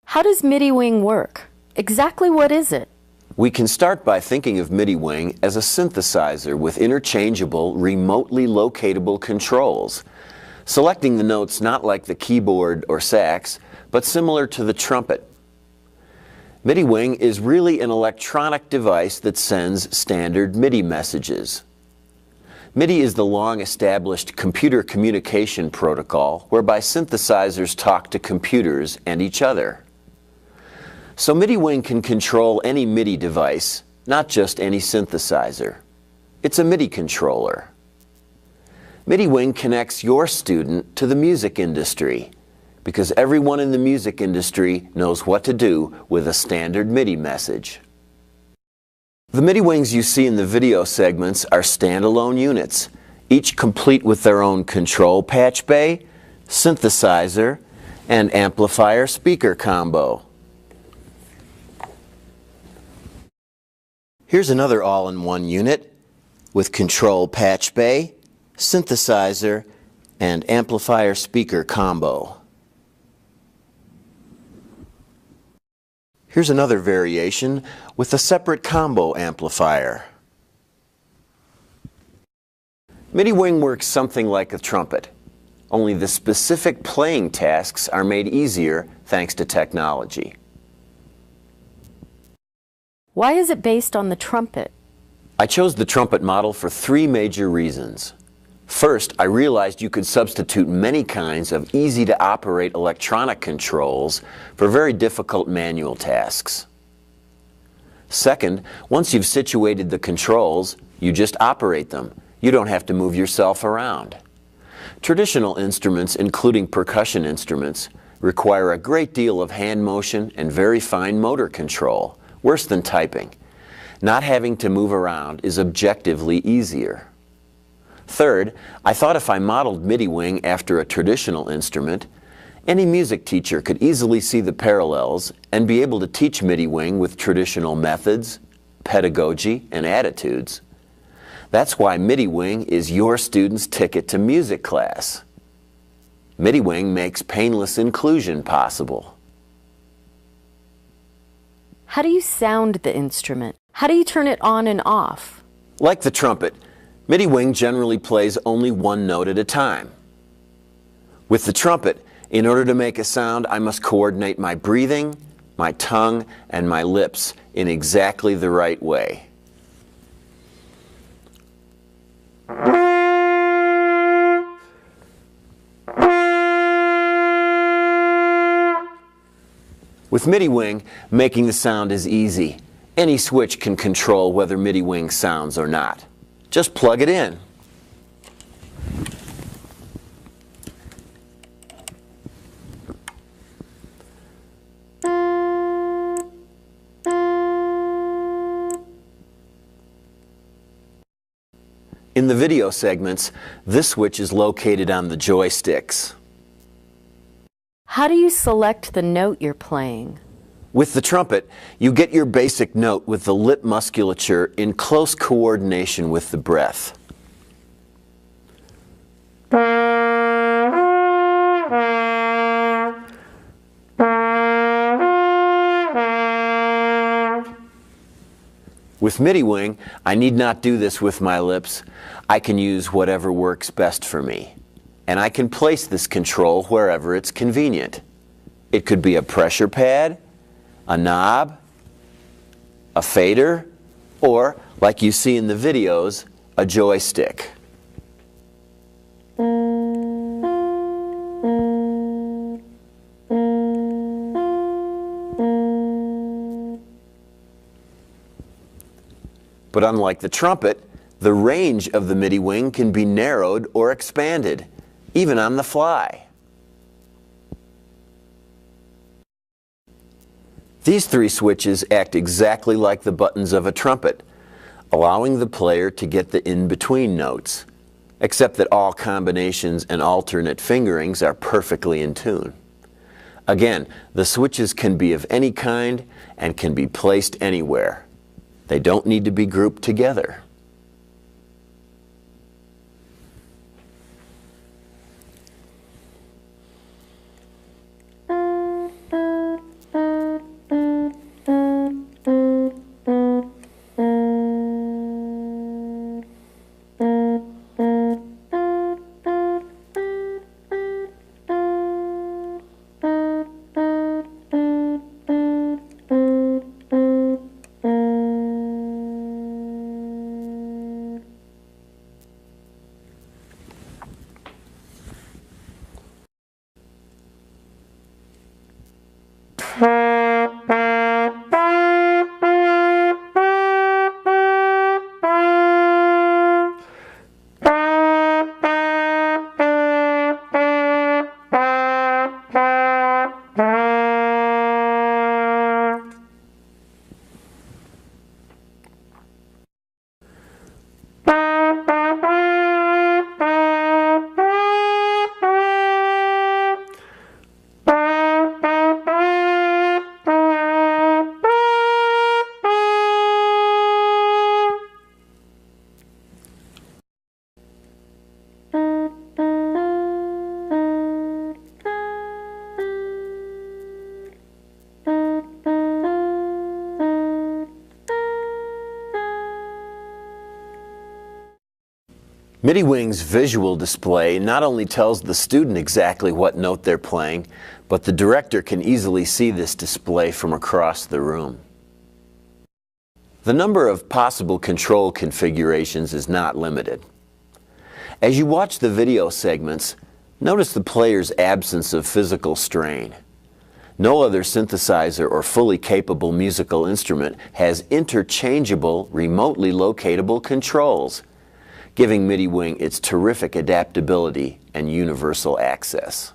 How does MidiWing work? Exactly what is it? We can start by thinking of MidiWing as a synthesizer with interchangeable, remotely locatable controls, selecting the notes not like the keyboard or sax, but similar to the trumpet. MidiWing is really an electronic device that sends standard MIDI messages. MIDI is the long-established computer communication protocol whereby synthesizers talk to computers and each other. So MidiWing can control any MIDI device, not just any synthesizer. It's a MIDI controller. MidiWing connects your student to the music industry, because everyone in the music industry knows what to do with a standard MIDI message. The MidiWings you see in the video segments are standalone units, each complete with their own control patch bay, synthesizer, and amplifier speaker combo. Here's another all-in-one unit with control patch bay, synthesizer, and amplifier speaker combo. Here's another variation with a separate combo amplifier. MidiWing works something like a trumpet, only the specific playing tasks are made easier thanks to technology. Why is it based on the trumpet? I chose the trumpet model for three major reasons. First, I realized you could substitute many kinds of easy-to-operate electronic controls for very difficult manual tasks. Second, once you've situated the controls, you just operate them. You don't have to move yourself around. Traditional instruments, including percussion instruments, require a great deal of hand motion and very fine motor control, worse than typing. Not having to move around is objectively easier. Third, I thought if I modeled MidiWing after a traditional instrument, any music teacher could easily see the parallels and be able to teach MidiWing with traditional methods, pedagogy, and attitudes. That's why MidiWing is your student's ticket to music class. MidiWing makes painless inclusion possible. How do you sound the instrument? How do you turn it on and off? Like the trumpet, MidiWing generally plays only one note at a time. With the trumpet, in order to make a sound, I must coordinate my breathing, my tongue, and my lips in exactly the right way. With MidiWing, making the sound is easy. Any switch can control whether MidiWing sounds or not. Just plug it in. In the video segments, this switch is located on the joysticks. How do you select the note you're playing? With the trumpet, you get your basic note with the lip musculature in close coordination with the breath. With MidiWing, I need not do this with my lips. I can use whatever works best for me. And I can place this control wherever it's convenient. It could be a pressure pad, a knob, a fader, or, like you see in the videos, a joystick. But unlike the trumpet, the range of the MidiWing can be narrowed or expanded, even on the fly. These three switches act exactly like the buttons of a trumpet, allowing the player to get the in-between notes, except that all combinations and alternate fingerings are perfectly in tune. Again, the switches can be of any kind and can be placed anywhere. They don't need to be grouped together. MidiWing's visual display not only tells the student exactly what note they're playing, but the director can easily see this display from across the room. The number of possible control configurations is not limited. As you watch the video segments, notice the player's absence of physical strain. No other synthesizer or fully capable musical instrument has interchangeable, remotely locatable controls, giving MidiWing its terrific adaptability and universal access.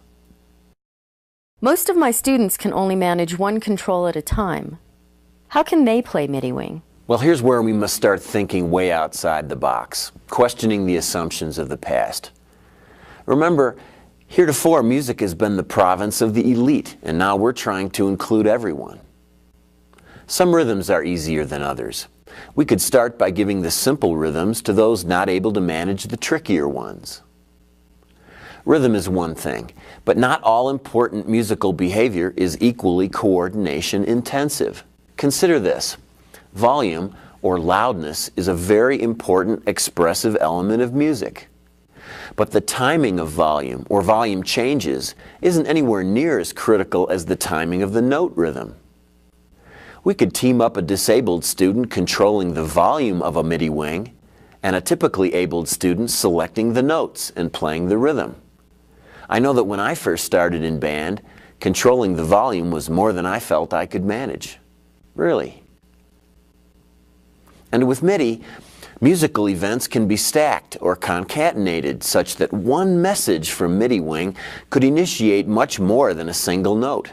Most of my students can only manage one control at a time. How can they play MidiWing? Well, here's where we must start thinking way outside the box, questioning the assumptions of the past. Remember, heretofore music has been the province of the elite, and now we're trying to include everyone. Some rhythms are easier than others. We could start by giving the simple rhythms to those not able to manage the trickier ones. Rhythm is one thing, but not all important musical behavior is equally coordination intensive. Consider this. Volume, or loudness, is a very important expressive element of music. But the timing of volume, or volume changes, isn't anywhere near as critical as the timing of the note rhythm. We could team up a disabled student controlling the volume of a MidiWing and a typically abled student selecting the notes and playing the rhythm. I know that when I first started in band, controlling the volume was more than I felt I could manage. Really. And with MIDI, musical events can be stacked or concatenated such that one message from MidiWing could initiate much more than a single note.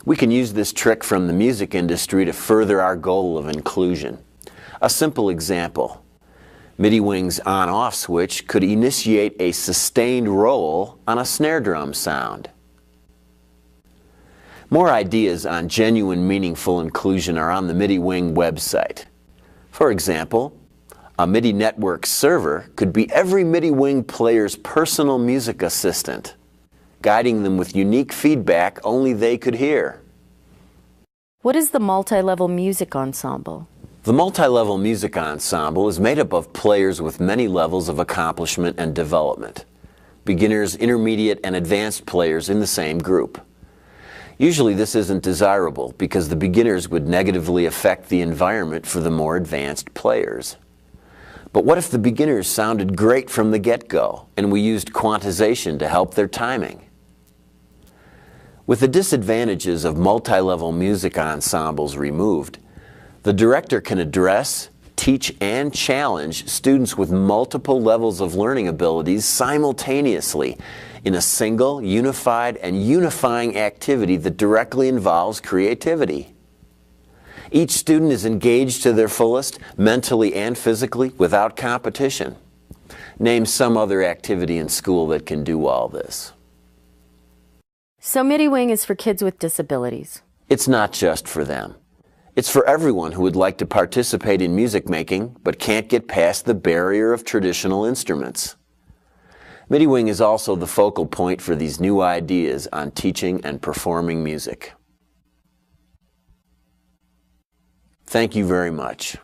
We can use this trick from the music industry to further our goal of inclusion. A simple example. MidiWing's on-off switch could initiate a sustained roll on a snare drum sound. More ideas on genuine, meaningful inclusion are on the MidiWing website. For example, a MIDI network server could be every MidiWing player's personal music assistant, guiding them with unique feedback only they could hear. What is the multi-level music ensemble? The multi-level music ensemble is made up of players with many levels of accomplishment and development. Beginners, intermediate, and advanced players in the same group. Usually this isn't desirable because the beginners would negatively affect the environment for the more advanced players. But what if the beginners sounded great from the get-go and we used quantization to help their timing? With the disadvantages of multi-level music ensembles removed, the director can address, teach, and challenge students with multiple levels of learning abilities simultaneously in a single, unified, and unifying activity that directly involves creativity. Each student is engaged to their fullest, mentally and physically, without competition. Name some other activity in school that can do all this. So MidiWing is for kids with disabilities. It's not just for them. It's for everyone who would like to participate in music making but can't get past the barrier of traditional instruments. MidiWing is also the focal point for these new ideas on teaching and performing music. Thank you very much.